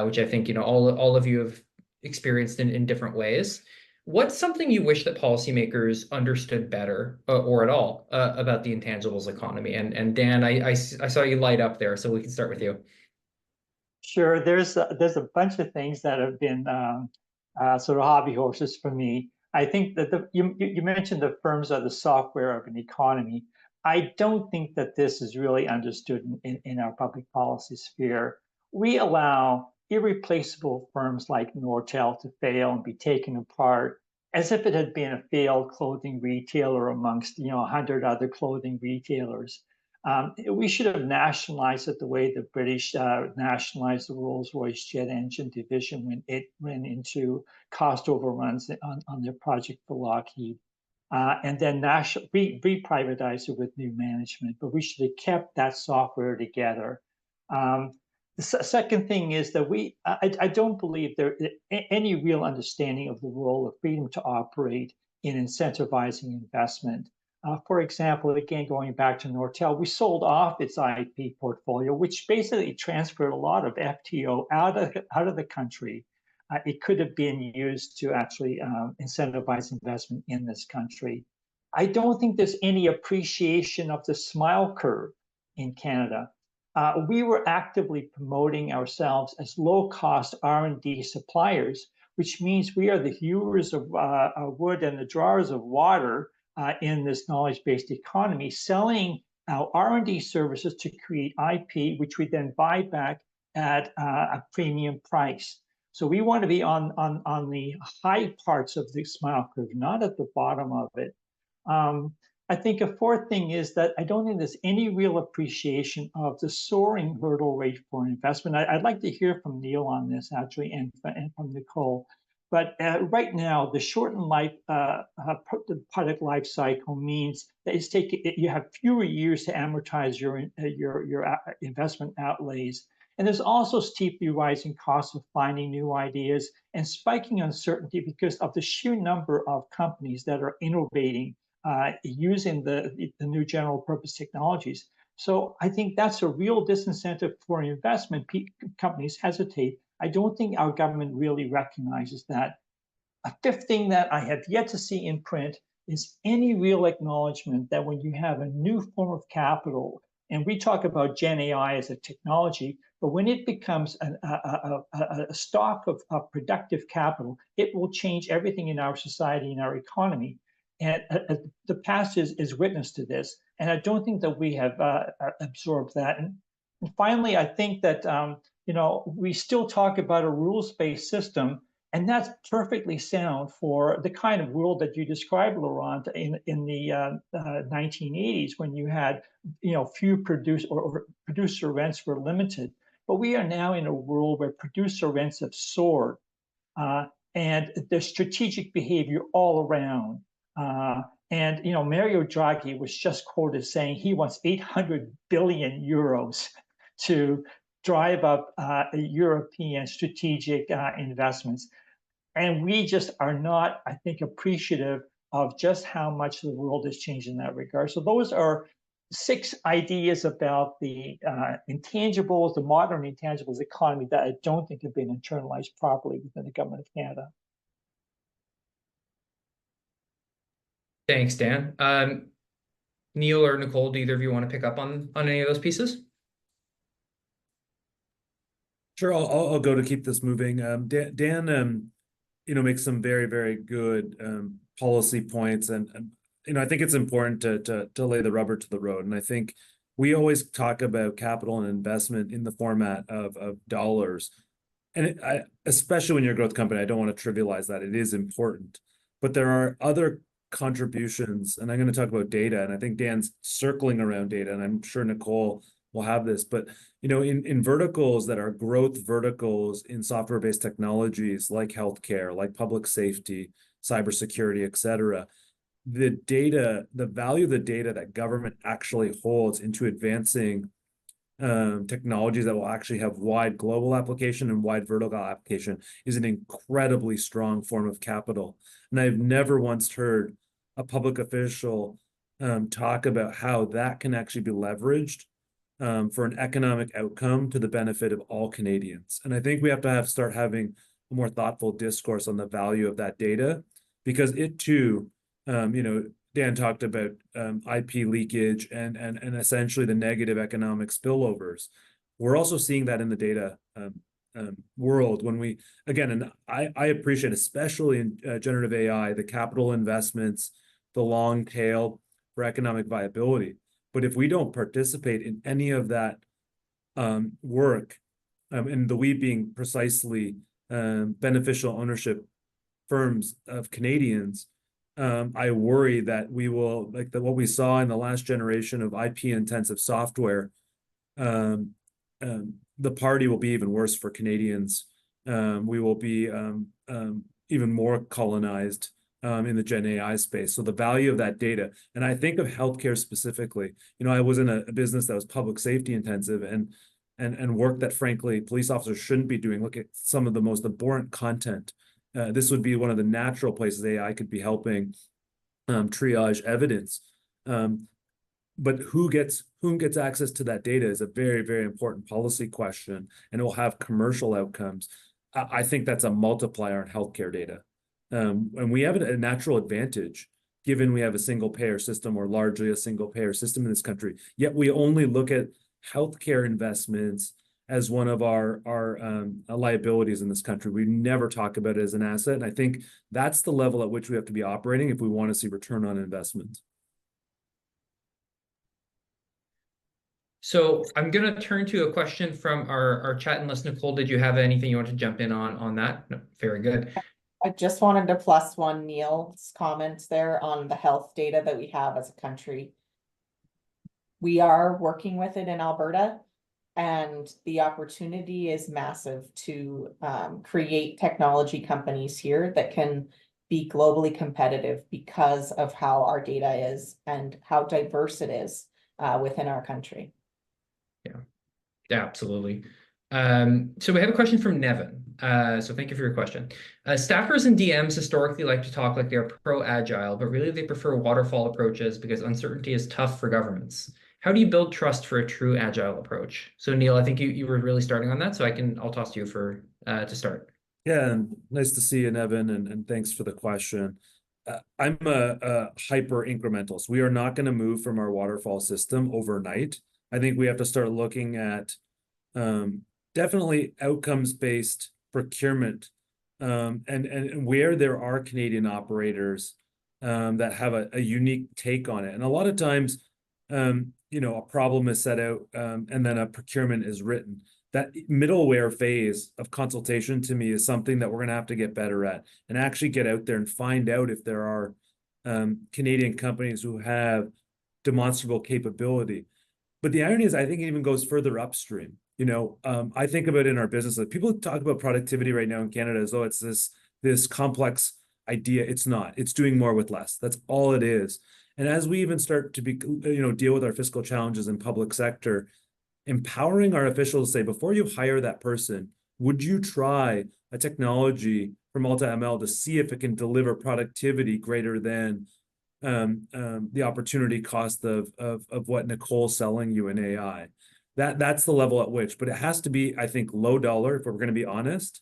which I think all of you have experienced in different ways. What's something you wish that policymakers understood better or at all about the intangibles economy? And Dan, I saw you light up there, so we can start with you. Sure, there's a bunch of things that have been sort of hobby horses for me. I think that you mentioned the firms are the software of an economy. I don't think that this is really understood in our public policy sphere. We allow irreplaceable firms like Nortel to fail and be taken apart as if it had been a failed clothing retailer amongst 100 other clothing retailers. We should have nationalized it the way the British nationalized the Rolls-Royce jet engine division when it ran into cost overruns on their project for Lockheed, and then re-privatized it with new management. But we should have kept that software together. The second thing is that I don't believe there is any real understanding of the role of freedom to operate in incentivizing investment. For example, again, going back to Nortel, we sold off its IP portfolio, which basically transferred a lot of FTO out of the country. It could have been used to actually incentivize investment in this country. I don't think there's any appreciation of the smile curve in Canada. We were actively promoting ourselves as low-cost R&D suppliers, which means we are the hewers of wood and the drawers of water in this knowledge-based economy, selling our R&D services to create IP, which we then buy back at a premium price. So we want to be on the high parts of the smile curve, not at the bottom of it. I think a fourth thing is that I don't think there's any real appreciation of the soaring hurdle rate for investment. I'd like to hear from Neil on this, actually, and from Nicole. But right now, the shortened the product life cycle means that you have fewer years to amortize your investment outlays. And there's also steeply rising costs of finding new ideas and spiking uncertainty because of the sheer number of companies that are innovating using the new general purpose technologies. So I think that's a real disincentive for investment. Companies hesitate. I don't think our government really recognizes that. A fifth thing that I have yet to see in print is any real acknowledgement that when you have a new form of capital, and we talk about Gen AI as a technology, but when it becomes a stock of productive capital, it will change everything in our society and our economy. And the past is witness to this. And I don't think that we have absorbed that. And finally, I think that we still talk about a rules-based system, and that's perfectly sound for the kind of world that you described, Laurent, in the 1980s, when you had few producer rents were limited. But we are now in a world where producer rents have soared, and there's strategic behavior all around. And Mario Draghi was just quoted saying he wants 800 billion euros to drive up European strategic investments. And we just are not, I think, appreciative of just how much the world has changed in that regard. So those are 6 ideas about the intangibles, the modern intangibles economy that I don't think have been internalized properly within the government of Canada. Thanks, Dan. Neil or Nicole, do either of you want to pick up on any of those pieces? Sure, I'll go to keep this moving. Dan, makes some very, very good policy points, and I think it's important to lay the rubber to the road. And I think we always talk about capital and investment in the format of dollars, and especially when you're a growth company, I don't want to trivialize that. It is important, but there are other contributions, and I'm going to talk about data, and I think Dan's circling around data, and I'm sure Nicole will have this, but in verticals that are growth verticals in software-based technologies like healthcare, like public safety, cybersecurity, et cetera, the value of the data that government actually holds into advancing technologies that will actually have wide global application and wide vertical application is an incredibly strong form of capital. And I've never once heard a public official talk about how that can actually be leveraged for an economic outcome to the benefit of all Canadians. And I think we have to start having a more thoughtful discourse on the value of that data, because it too, Dan talked about IP leakage and essentially the negative economic spillovers. We're also seeing that in the data world when we, again, and I appreciate, especially in generative AI, the capital investments, the long tail for economic viability. But if we don't participate in any of that work, and the we being precisely beneficial ownership firms of Canadians, I worry that we will, what we saw in the last generation of IP-intensive software, the party will be even worse for Canadians. We will be even more colonized in the Gen AI space. So the value of that data, and I think of healthcare specifically. I was in a business that was public safety intensive and work that frankly police officers shouldn't be doing. Look at some of the most abhorrent content. This would be one of the natural places AI could be helping triage evidence. But who gets access to that data is a very, very important policy question, and it will have commercial outcomes. I think that's a multiplier on healthcare data. And we have a natural advantage given we have a single payer system, or largely a single payer system in this country. Yet we only look at healthcare investments as one of our liabilities in this country. We never talk about it as an asset. And I think that's the level at which we have to be operating if we want to see return on investment. So I'm going to turn to a question from our chat, unless Nicole, did you have anything you want to jump in on that? No, very good. I just wanted to plus one Neil's comments there on the health data that we have as a country. We are working with it in Alberta, and the opportunity is massive to create technology companies here that can be globally competitive because of how our data is and how diverse it is within our country. Yeah, absolutely. So we have a question from Nevin. So thank you for your question. Staffers and DMs historically like to talk like they're pro-agile, but really they prefer waterfall approaches because uncertainty is tough for governments. How do you build trust for a true agile approach? So Neil, I think you were really starting on that, so I'll toss to you for to start. Yeah, and nice to see you, Nevin, and thanks for the question. I'm a hyper incrementalist. We are not going to move from our waterfall system overnight. I think we have to start looking at definitely outcomes-based procurement, and where there are Canadian operators that have a unique take on it. And a lot of times, a problem is set out and then a procurement is written. That middleware phase of consultation to me is something that we're going to have to get better at, and actually get out there and find out if there are Canadian companies who have demonstrable capability. But the irony is, I think it even goes further upstream. I think about it in our business, like people talk about productivity right now in Canada as though it's this complex idea. It's not. It's doing more with less. That's all it is. And as we even start to deal with our fiscal challenges in public sector, empowering our officials to say, before you hire that person, would you try a technology from AltaML to see if it can deliver productivity greater than the opportunity cost of what Nicole's selling you in AI? That's the level at which, but it has to be, I think, low dollar if we're going to be honest,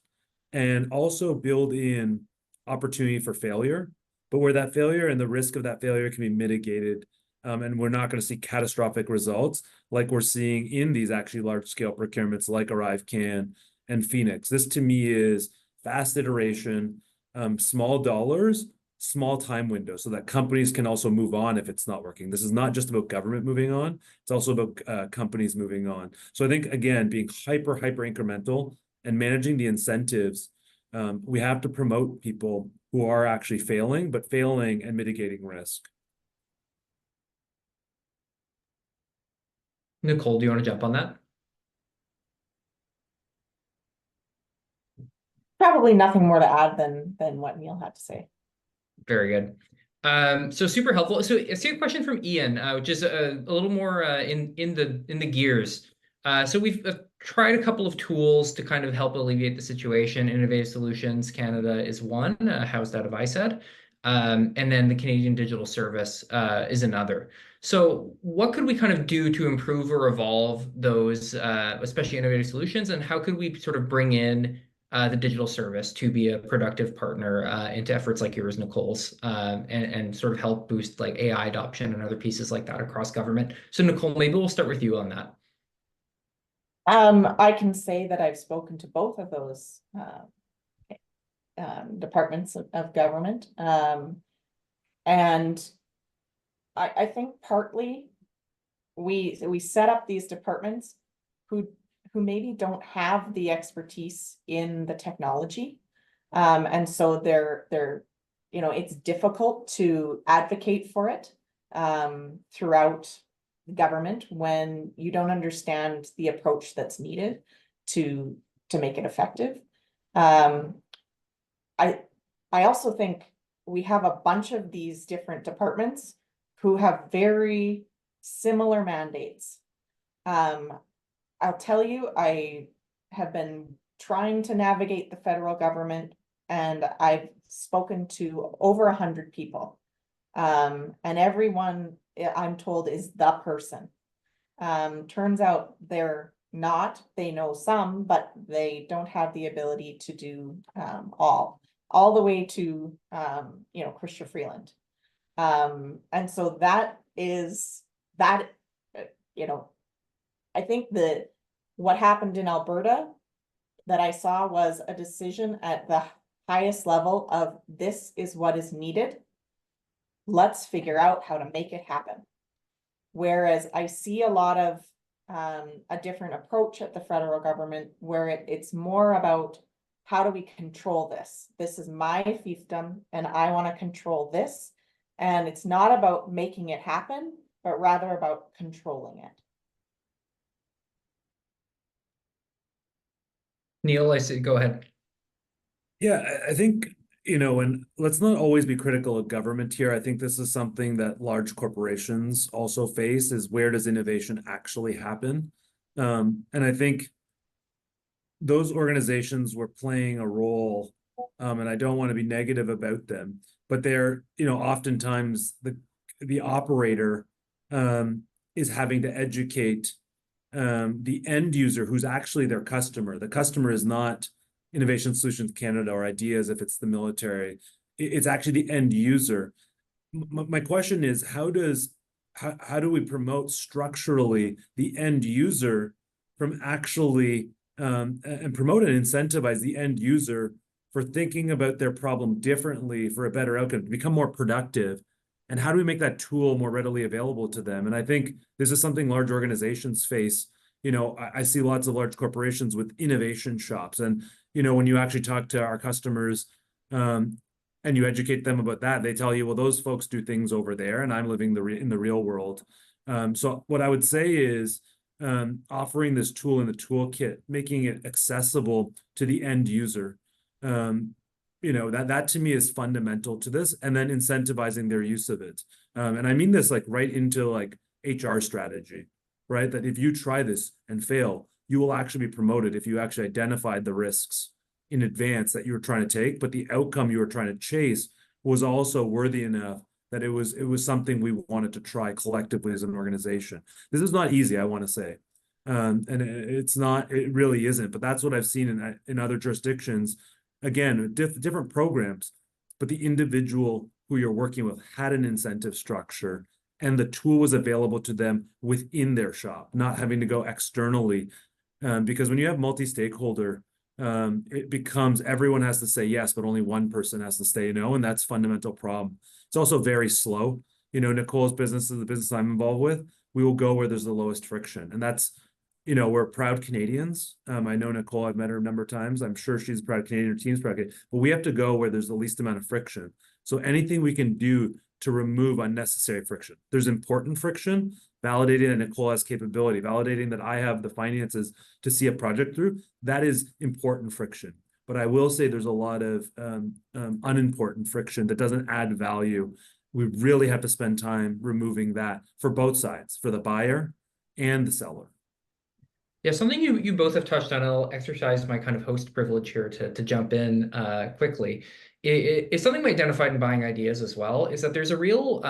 and also build in opportunity for failure. but where that failure and the risk of that failure can be mitigated, and we're not going to see catastrophic results like we're seeing in these actually large-scale procurements like ArriveCAN and Phoenix. This to me is fast iteration, small dollars, small time window, so that companies can also move on if it's not working. This is not just about government moving on, it's also about companies moving on. So I think, again, being hyper incremental and managing the incentives, we have to promote people who are actually failing, but failing and mitigating risk. Nicole, do you want to jump on that? Probably nothing more to add than what Neil had to say. Very good. So super helpful. So I see a question from Ian, which is a little more in the gears. So we've tried a couple of tools to kind of help alleviate the situation. Innovative Solutions Canada is one, housed out of ISED. And then the Canadian Digital Service is another. So what could we kind of do to improve or evolve those, especially innovative solutions, and how could we sort of bring in the digital service to be a productive partner into efforts like yours, Nicole's, and sort of help boost like AI adoption and other pieces like that across government. So Nicole, maybe we'll start with you on that. I can say that I've spoken to both of those departments of government. And I think partly we set up these departments who maybe don't have the expertise in the technology. And so they're it's difficult to advocate for it throughout government when you don't understand the approach that's needed to make it effective. I also think we have a bunch of these different departments who have very similar mandates. I'll tell you, I have been trying to navigate the federal government, and I've spoken to over 100 people. And everyone, I'm told, is the person. Turns out they're not. They know some, but they don't have the ability to do all the way to Chrystia Freeland. And so that is that, I think that what happened in Alberta that I saw was a decision at the highest level of this is what is needed. Let's figure out how to make it happen. Whereas I see a lot of a different approach at the federal government where it's more about how do we control this? This is my fiefdom and I want to control this. And it's not about making it happen, but rather about controlling it. Neil, I see, go ahead. Yeah, I think, and let's not always be critical of government here. I think this is something that large corporations also face, is where does innovation actually happen? And I think those organizations were playing a role, and I don't want to be negative about them, but they're, oftentimes the operator is having to educate the end user who's actually their customer. The customer is not Innovation Solutions Canada or Ideas if it's the military. It's actually the end user. My question is, how do we promote structurally the end user from actually and promote and incentivize the end user for thinking about their problem differently for a better outcome, to become more productive? And how do we make that tool more readily available to them? And I think this is something large organizations face. I see lots of large corporations with innovation shops. And, when you actually talk to our customers and you educate them about that, they tell you, well, those folks do things over there and I'm living in the real world. So what I would say is offering this tool in the toolkit, making it accessible to the end user. That to me is fundamental to this, and then incentivizing their use of it. And I mean this like right into like HR strategy, right? That if you try this and fail, you will actually be promoted if you actually identified the risks in advance that you were trying to take, but the outcome you were trying to chase was also worthy enough that it was something we wanted to try collectively as an organization. This is not easy, I want to say. And it really isn't, but that's what I've seen in other jurisdictions. Again, different programs, but the individual who you're working with had an incentive structure and the tool was available to them within their shop, not having to go externally. Because when you have multi-stakeholder, it becomes everyone has to say yes, but only one person has to say no, and that's a fundamental problem. It's also very slow. You know, Nicole's business is the business I'm involved with. We will go where there's the lowest friction, and that's, you know, we're proud Canadians. I know Nicole, I've met her a number of times. I'm sure she's a proud Canadian, her team's proud Canadian, but we have to go where there's the least amount of friction. So anything we can do to remove unnecessary friction. There's important friction, validating that Nicole has capability, validating that I have the finances to see a project through. That is important friction. But I will say there's a lot of unimportant friction that doesn't add value. We really have to spend time removing that for both sides, for the buyer and the seller. Yeah, something you both have touched on, I'll exercise my kind of host privilege here to jump in quickly. It's something we identified in buying ideas as well, is that there's a real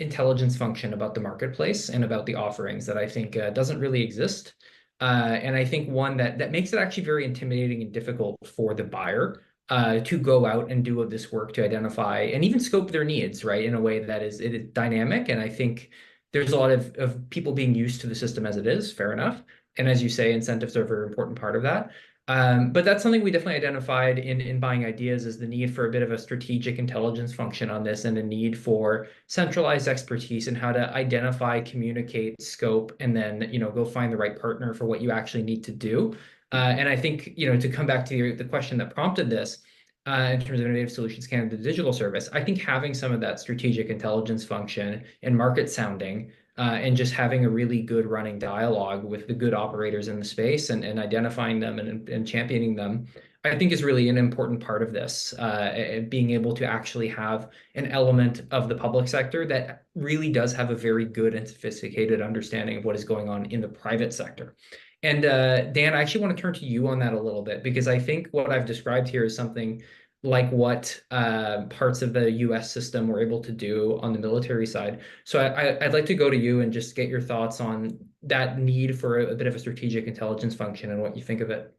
intelligence function about the marketplace and about the offerings that I think doesn't really exist. And I think one that makes it actually very intimidating and difficult for the buyer to go out and do this work to identify and even scope their needs, right, in a way that is dynamic. And I think there's a lot of people being used to the system as it is, fair enough. And as you say, incentives are a very important part of that. But that's something we definitely identified in buying ideas, is the need for a bit of a strategic intelligence function on this, and a need for centralized expertise in how to identify, communicate, scope, and then, you know, go find the right partner for what you actually need to do. And I think, you know, to come back to the question that prompted this, in terms of Innovative Solutions Canada Digital Service, I think having some of that strategic intelligence function and market sounding, and just having a really good running dialogue with the good operators in the space and identifying them and championing them, I think is really an important part of this, being able to actually have an element of the public sector that really does have a very good and sophisticated understanding of what is going on in the private sector. And Dan, I actually want to turn to you on that a little bit, because I think what I've described here is something like what parts of the US system were able to do on the military side. So I'd like to go to you and just get your thoughts on that need for a bit of a strategic intelligence function and what you think of it.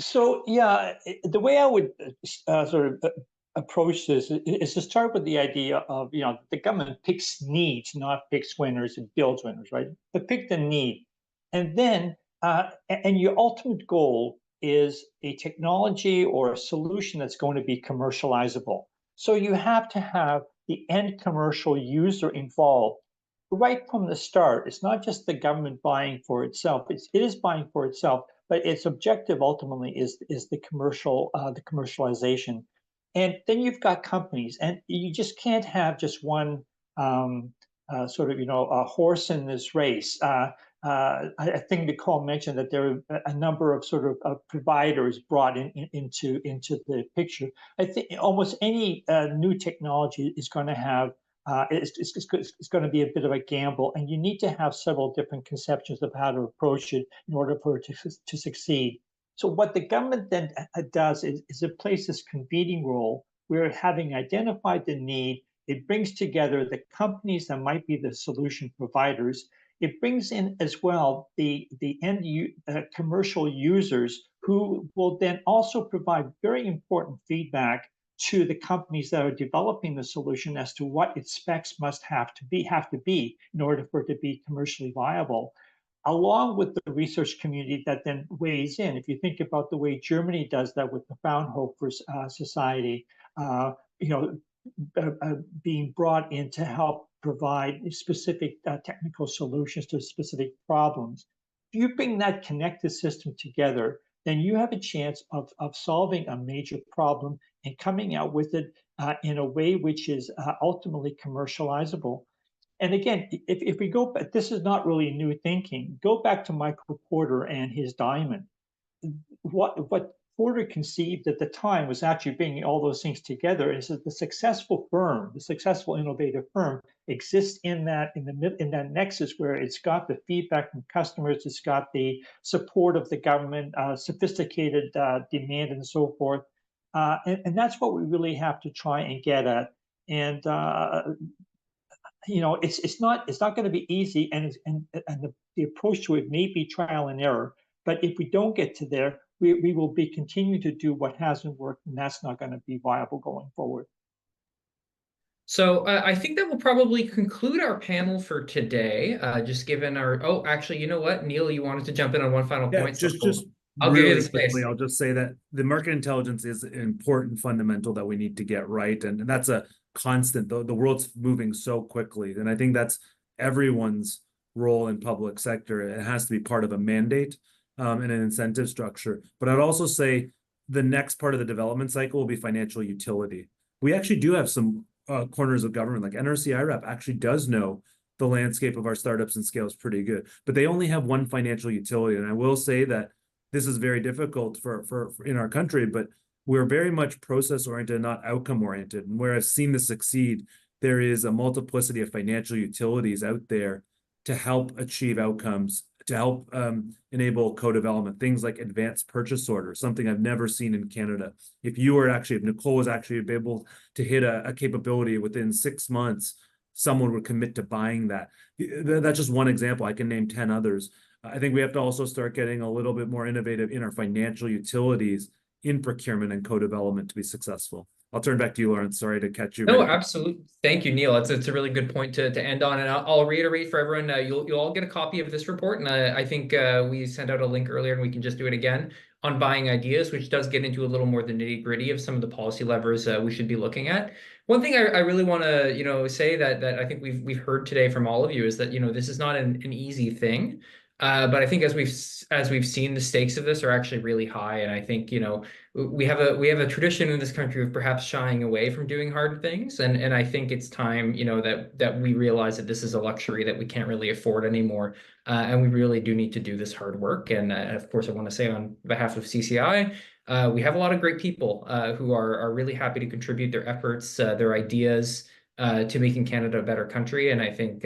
So yeah, the way I would sort of approach this is to start with the idea of, you know, the government picks needs, not picks winners, and builds winners, right? But pick the need. And then, and your ultimate goal is a technology or a solution that's going to be commercializable. So you have to have the end commercial user involved right from the start. It's not just the government buying for itself. It is buying for itself, but its objective ultimately is the commercialization. And then you've got companies, and you just can't have just one sort of, you know, a horse in this race. I think Nicole mentioned that there are a number of sort of providers brought into the picture. I think almost any new technology is going to have it's going to be a bit of a gamble, and you need to have several different conceptions of how to approach it in order for it to succeed. So what the government then does is it plays this convening role where, having identified the need, it brings together the companies that might be the solution providers. It brings in as well the end commercial users, who will then also provide very important feedback to the companies that are developing the solution as to what its specs must have to be in order for it to be commercially viable, along with the research community that then weighs in. If you think about the way Germany does that with the Fraunhofer Society, you know, being brought in to help provide specific technical solutions to specific problems. If you bring that connected system together, then you have a chance of solving a major problem and coming out with it in a way which is ultimately commercializable. And again, if we go back, this is not really new thinking. Go back to Michael Porter and his diamond. What Porter conceived at the time was actually bringing all those things together. Is that the successful firm, the successful innovative firm, exists in that nexus where it's got the feedback from customers, it's got the support of the government, sophisticated demand, and so forth. And that's what we really have to try and get at. And you know, it's not going to be easy, and the approach to it may be trial and error. But if we don't get to there, we will be continuing to do what hasn't worked, and that's not going to be viable going forward. So I think that will probably conclude our panel for today, just given our, oh, actually, you know what, Neil, you wanted to jump in on one final Yeah, point. So just I'll give you the really space. quickly, I'll just say that the market intelligence is an important fundamental that we need to get right. And that's a constant. The world's moving so quickly. And I think that's everyone's role in public sector. It has to be part of a mandate and an incentive structure. But I'd also say the next part of the development cycle will be financial utility. We actually do have some corners of government, like NRC IRAP actually does know the landscape of our startups and scales pretty good, but they only have one financial utility. And I will say that this is very difficult for in our country, but we're very much process oriented, not outcome oriented. And where I've seen this succeed, there is a multiplicity of financial utilities out there to help achieve outcomes, to help enable co-development, things like advanced purchase orders, something I've never seen in Canada. If Nicole was actually able to hit a capability within 6 months, someone would commit to buying that. That's just one example. I can name 10 others. I think we have to also start getting a little bit more innovative in our financial utilities in procurement and co-development to be successful. I'll turn back to you, Laurent. Sorry to catch you. No, absolutely. Thank you, Neil. It's a really good point to end on. And I'll reiterate for everyone, you'll all get a copy of this report. And I think we sent out a link earlier and we can just do it again on buying ideas, which does get into a little more the nitty gritty of some of the policy levers we should be looking at. One thing I really want to, say that I think we've heard today from all of you is that, this is not an easy thing. But I think as we've seen, the stakes of this are actually really high. And I think, we have a tradition in this country of perhaps shying away from doing hard things. And I think it's time, that we realize that this is a luxury that we can't really afford anymore. And we really do need to do this hard work. And of course, I want to say on behalf of CCI, we have a lot of great people who are really happy to contribute their efforts, their ideas to making Canada a better country. And I think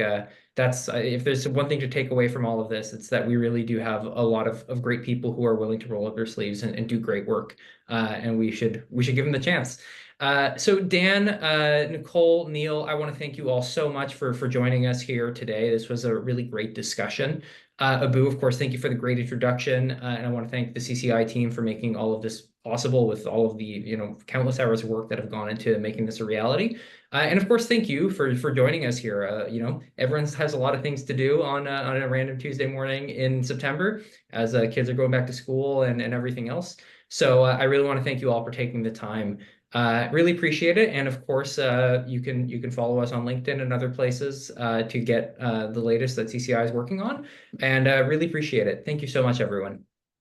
that's if there's one thing to take away from all of this, it's that we really do have a lot of great people who are willing to roll up their sleeves and do great work. And we should give them the chance. So Dan, Nicole, Neil, I want to thank you all so much for joining us here today. This was a really great discussion. Abu, of course, thank you for the great introduction. And I want to thank the CCI team for making all of this possible with all of the countless hours of work that have gone into making this a reality. And of course, thank you for joining us here. Everyone has a lot of things to do on a random Tuesday morning in September as kids are going back to school and everything else. So I really want to thank you all for taking the time. Really appreciate it. And of course, you can follow us on LinkedIn and other places to get the latest that CCI is working on. And really appreciate it. Thank you so much, everyone.